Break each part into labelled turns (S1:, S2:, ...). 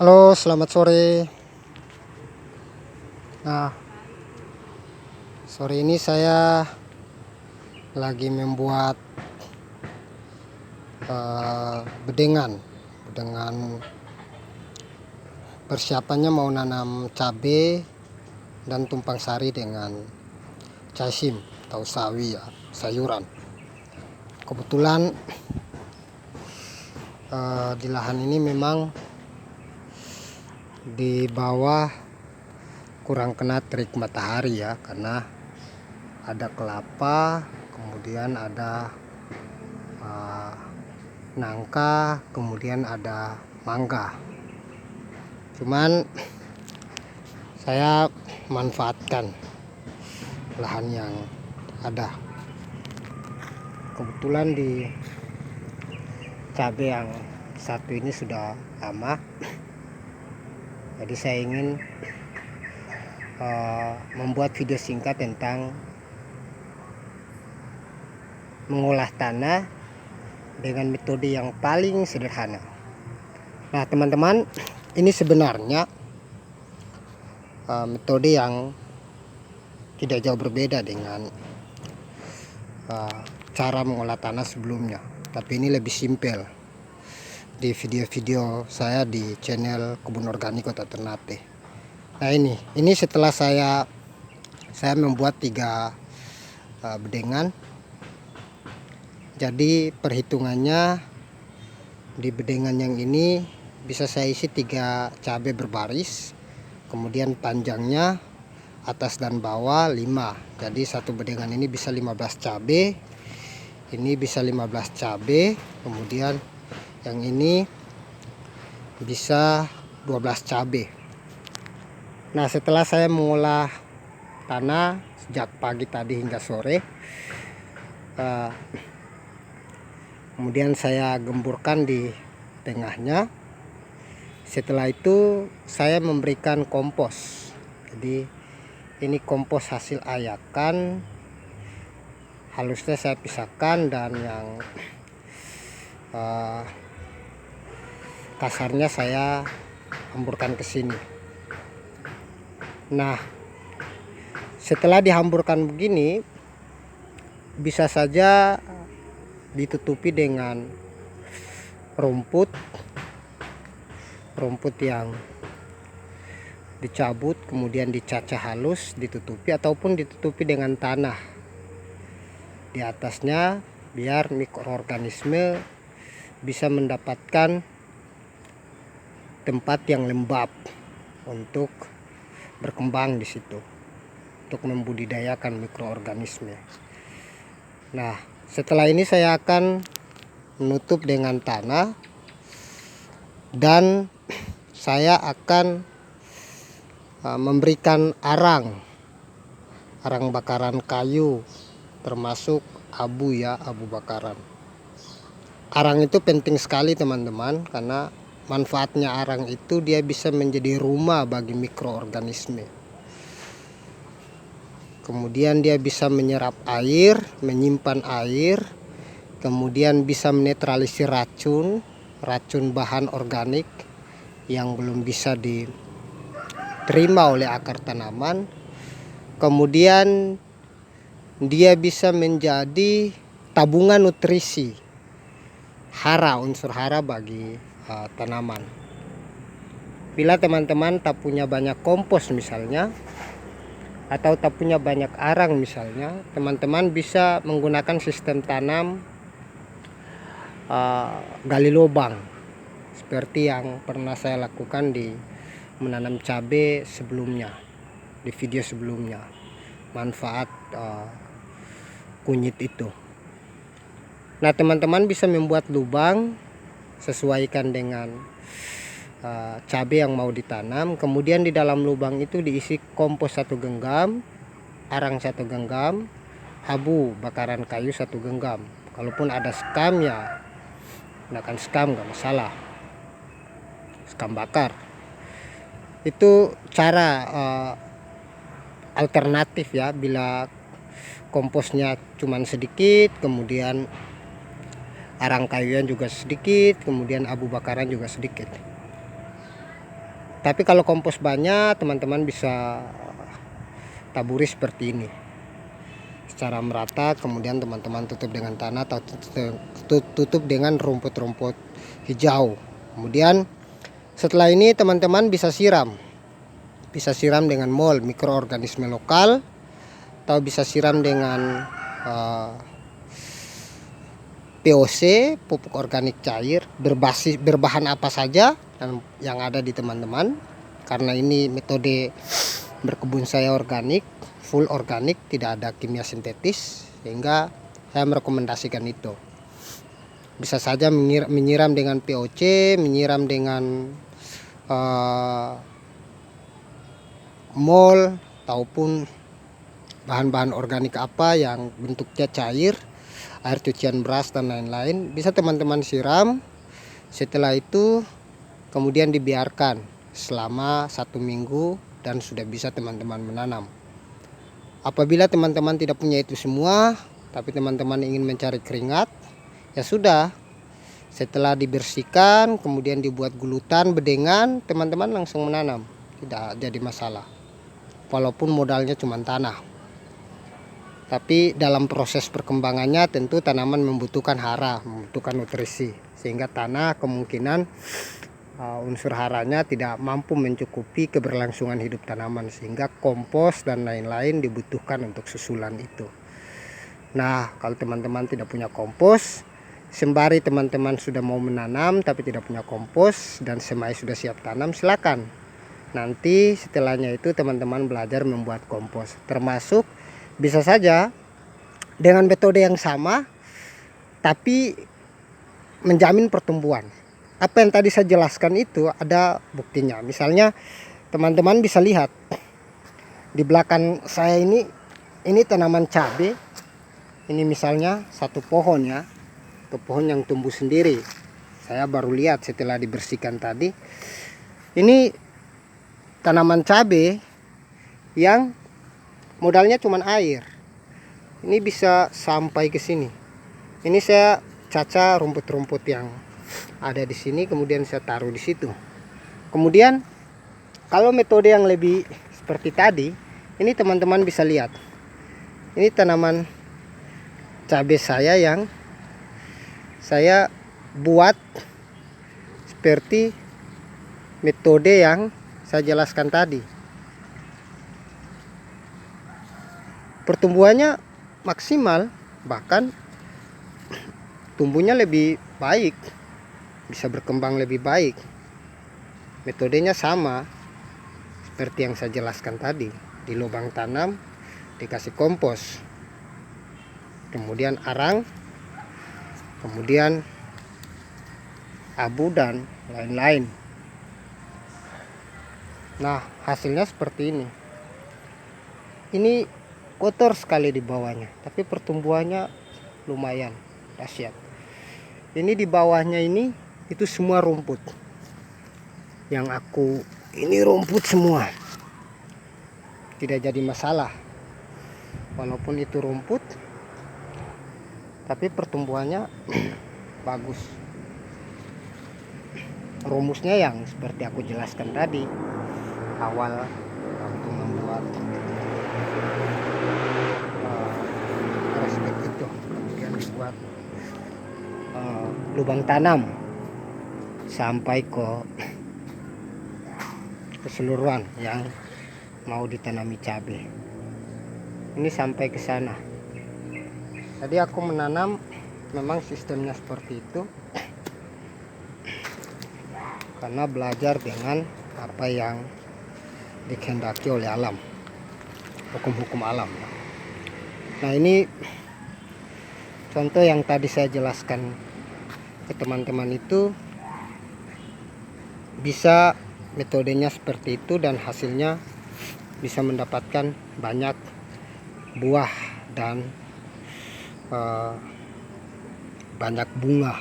S1: Halo, selamat sore. Nah, sore ini saya lagi membuat bedengan. Persiapannya mau nanam cabai dan tumpang sari dengan casim atau sawi ya, sayuran. Kebetulan di lahan ini memang di bawah kurang kena terik matahari ya, karena ada kelapa, kemudian ada nangka, kemudian ada mangga. Cuman saya manfaatkan lahan yang ada. Kebetulan di cabai yang satu ini sudah lama, jadi saya ingin membuat video singkat tentang mengolah tanah dengan metode yang paling sederhana. Nah teman-teman, ini sebenarnya metode yang tidak jauh berbeda dengan cara mengolah tanah sebelumnya, tapi ini lebih simpel di video-video saya di channel Kebun Organik Kota Ternate. Nah ini setelah saya membuat 3 bedengan. Jadi perhitungannya di bedengan yang ini bisa saya isi 3 cabai berbaris, kemudian panjangnya atas dan bawah 5. Jadi satu bedengan ini bisa 15 cabai, ini bisa 15 cabai, kemudian yang ini bisa 12 cabai. Nah setelah saya mengolah tanah sejak pagi tadi hingga sore, kemudian saya gemburkan di tengahnya. Setelah itu saya memberikan kompos. Jadi ini kompos hasil ayakan, halusnya saya pisahkan, dan yang kasarnya saya hamburkan ke sini. Nah setelah dihamburkan begini, bisa saja ditutupi dengan rumput yang dicabut kemudian dicacah halus, ditutupi, ataupun ditutupi dengan tanah di atasnya, biar mikroorganisme bisa mendapatkan tempat yang lembab untuk berkembang di situ, untuk membudidayakan mikroorganisme. Nah setelah ini saya akan menutup dengan tanah, dan saya akan memberikan arang bakaran kayu, termasuk abu ya, abu bakaran. Arang itu penting sekali teman-teman, karena manfaatnya arang itu dia bisa menjadi rumah bagi mikroorganisme. Kemudian dia bisa menyerap air, menyimpan air, kemudian bisa menetralisir racun bahan organik yang belum bisa diterima oleh akar tanaman. Kemudian dia bisa menjadi tabungan nutrisi unsur hara bagi tanaman. Bila teman-teman tak punya banyak kompos misalnya, atau tak punya banyak arang misalnya, teman-teman bisa menggunakan sistem tanam gali lubang, seperti yang pernah saya lakukan di menanam cabai sebelumnya, di video sebelumnya, manfaat kunyit itu. Nah teman-teman bisa membuat lubang, sesuaikan dengan cabai yang mau ditanam. Kemudian di dalam lubang itu diisi kompos 1 genggam, arang 1 genggam, abu bakaran kayu 1 genggam. Kalaupun ada sekam ya gunakan sekam, nggak masalah, sekam bakar. Itu cara alternatif ya, bila komposnya cuman sedikit, kemudian arang kayunya juga sedikit, kemudian abu bakaran juga sedikit. Tapi kalau kompos banyak, teman-teman bisa taburi seperti ini secara merata, kemudian teman-teman tutup dengan tanah atau tutup dengan rumput-rumput hijau. Kemudian setelah ini teman-teman bisa siram dengan mol mikroorganisme lokal, atau bisa siram dengan POC, pupuk organik cair berbahan apa saja yang ada di teman-teman. Karena ini metode berkebun saya organik, full organik, tidak ada kimia sintetis, sehingga saya merekomendasikan itu. Bisa saja menyiram dengan POC, menyiram dengan mol ataupun bahan-bahan organik apa yang bentuknya cair, air cucian beras dan lain-lain, bisa teman-teman siram. Setelah itu kemudian dibiarkan selama 1 minggu dan sudah bisa teman-teman menanam. Apabila teman-teman tidak punya itu semua, tapi teman-teman ingin mencari keringat, ya sudah, setelah dibersihkan kemudian dibuat gulutan bedengan, teman-teman langsung menanam, tidak jadi masalah, walaupun modalnya cuma tanah. Tapi dalam proses perkembangannya tentu tanaman membutuhkan hara, membutuhkan nutrisi, sehingga tanah kemungkinan unsur haranya tidak mampu mencukupi keberlangsungan hidup tanaman, sehingga kompos dan lain-lain dibutuhkan untuk susulan itu. Nah, kalau teman-teman tidak punya kompos, sembari teman-teman sudah mau menanam tapi tidak punya kompos dan semai sudah siap tanam, silakan. Nanti setelahnya itu teman-teman belajar membuat kompos, termasuk bisa saja dengan metode yang sama tapi menjamin pertumbuhan. Apa yang tadi saya jelaskan itu ada buktinya. Misalnya teman-teman bisa lihat di belakang saya ini tanaman cabai. Ini misalnya satu pohon ya, itu pohon yang tumbuh sendiri. Saya baru lihat setelah dibersihkan tadi. Ini tanaman cabai yang modalnya cuma air. Ini bisa sampai ke sini. Ini saya caca rumput-rumput yang ada di sini, kemudian saya taruh di situ. Kemudian kalau metode yang lebih seperti tadi, ini teman-teman bisa lihat. Ini tanaman cabai saya yang saya buat seperti metode yang saya jelaskan tadi. Pertumbuhannya maksimal, bahkan tumbuhnya lebih baik, bisa berkembang lebih baik. Metodenya sama seperti yang saya jelaskan tadi. Di lubang tanam dikasih kompos, kemudian arang, kemudian abu dan lain-lain. Nah, hasilnya seperti ini. Ini kotor sekali di bawahnya, tapi pertumbuhannya lumayan dahsyat. Ini di bawahnya itu semua rumput. Ini rumput semua. Tidak jadi masalah. Walaupun itu rumput, tapi pertumbuhannya bagus. Rumusnya yang seperti aku jelaskan tadi awal waktu membuat respek itu, kemudian dibuat lubang tanam sampai ke keseluruhan yang mau ditanami cabai. Ini sampai ke sana. Tadi aku menanam memang sistemnya seperti itu karena belajar dengan apa yang dikehendaki oleh alam, hukum-hukum alam. Nah, ini contoh yang tadi saya jelaskan ke teman-teman itu, bisa metodenya seperti itu dan hasilnya bisa mendapatkan banyak buah dan banyak bunga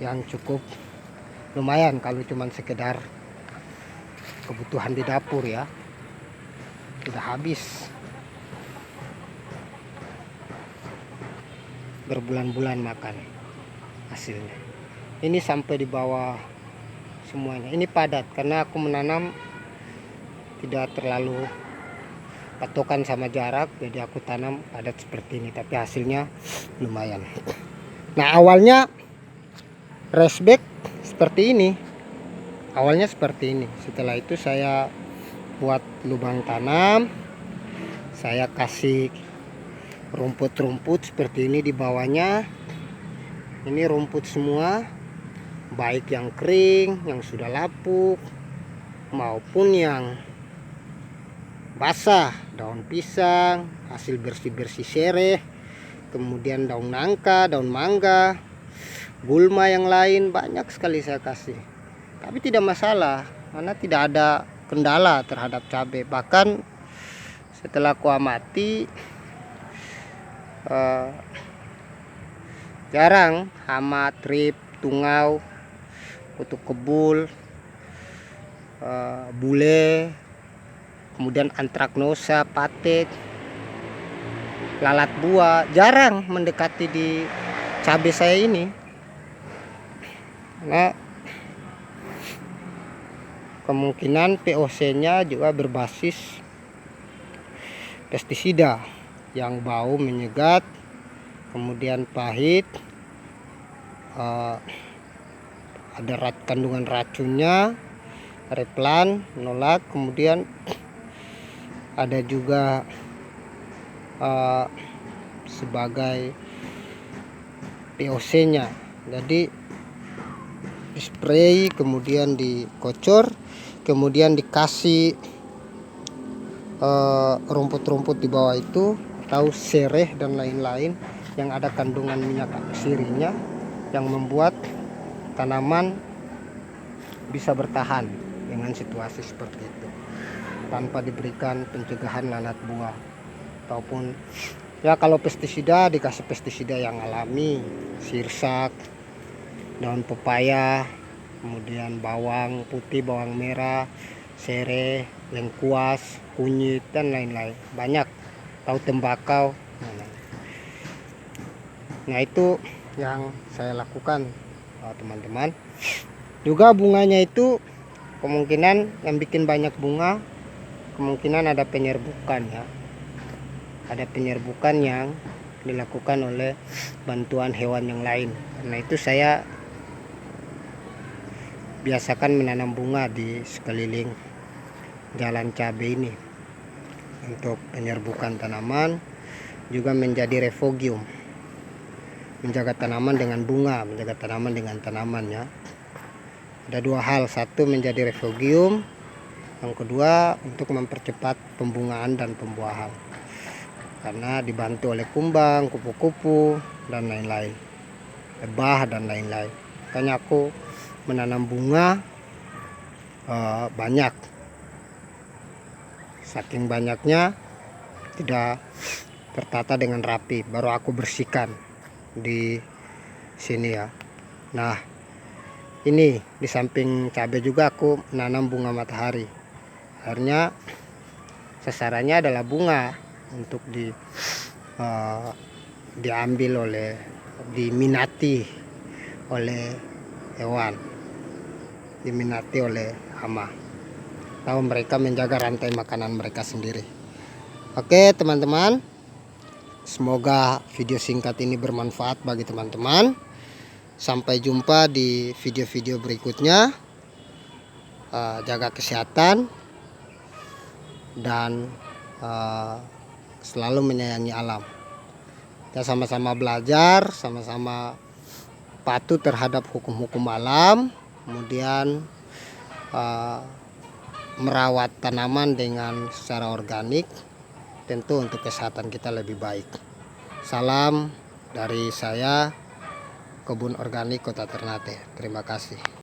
S1: yang cukup lumayan kalau cuman sekedar kebutuhan di dapur ya, tidak habis berbulan-bulan makan hasilnya. Ini sampai di bawah semuanya. Ini padat karena aku menanam tidak terlalu patokan sama jarak, jadi aku tanam padat seperti ini, tapi hasilnya lumayan. Nah, awalnya raised bed seperti ini, awalnya seperti ini. Setelah itu saya buat lubang tanam, saya kasih rumput-rumput seperti ini di bawahnya. Ini rumput semua, baik yang kering, yang sudah lapuk, maupun yang basah, daun pisang, hasil bersih-bersih sereh, kemudian daun nangka, daun mangga, gulma yang lain, banyak sekali saya kasih. Tapi tidak masalah karena tidak ada kendala terhadap cabai. Bahkan setelah aku amati, jarang hama, trip, tungau, kutu kebul, bule, kemudian antraknosa, patek, lalat buah jarang mendekati di cabai saya ini. Nah, kemungkinan POC-nya juga berbasis pestisida yang bau menyegat, kemudian pahit, ada kandungan racunnya, replan, nolak, kemudian ada juga sebagai POC-nya. Jadi spray, kemudian dikocor, kemudian dikasih rumput-rumput di bawah itu atau sereh dan lain-lain yang ada kandungan minyak sirinya yang membuat tanaman bisa bertahan dengan situasi seperti itu tanpa diberikan pencegahan lalat buah ataupun ya kalau pestisida dikasih pestisida yang alami, sirsak, daun pepaya, kemudian bawang putih, bawang merah, sereh, lengkuas, kunyit dan lain-lain, banyak, tahu tembakau. Nah, itu yang saya lakukan, teman-teman. Juga bunganya itu kemungkinan yang bikin banyak bunga, kemungkinan ada penyerbukan ya. Ada penyerbukan yang dilakukan oleh bantuan hewan yang lain. Karena itu saya biasakan menanam bunga di sekeliling jalan cabai ini untuk penyerbukan tanaman, juga menjadi refugium, menjaga tanaman dengan bunga, menjaga tanaman dengan tanaman ya. Ada dua hal, satu menjadi refugium, yang kedua untuk mempercepat pembungaan dan pembuahan karena dibantu oleh kumbang, kupu-kupu dan lain-lain, lebah dan lain-lain. Makanya aku menanam bunga banyak, saking banyaknya tidak tertata dengan rapi, baru aku bersihkan di sini ya. Nah, ini di samping cabai juga aku menanam bunga matahari. Akhirnya sasarannya adalah bunga untuk diambil oleh, diminati oleh hewan, diminati oleh hama. Tahu mereka menjaga rantai makanan mereka sendiri. Oke teman-teman, semoga video singkat ini bermanfaat bagi teman-teman. Sampai jumpa di video-video berikutnya. Jaga kesehatan dan selalu menyayangi alam. Kita sama-sama belajar, sama-sama patuh terhadap hukum-hukum alam, kemudian merawat tanaman dengan secara organik, tentu untuk kesehatan kita lebih baik. Salam dari saya, Kebun Organik Kota Ternate. Terima kasih.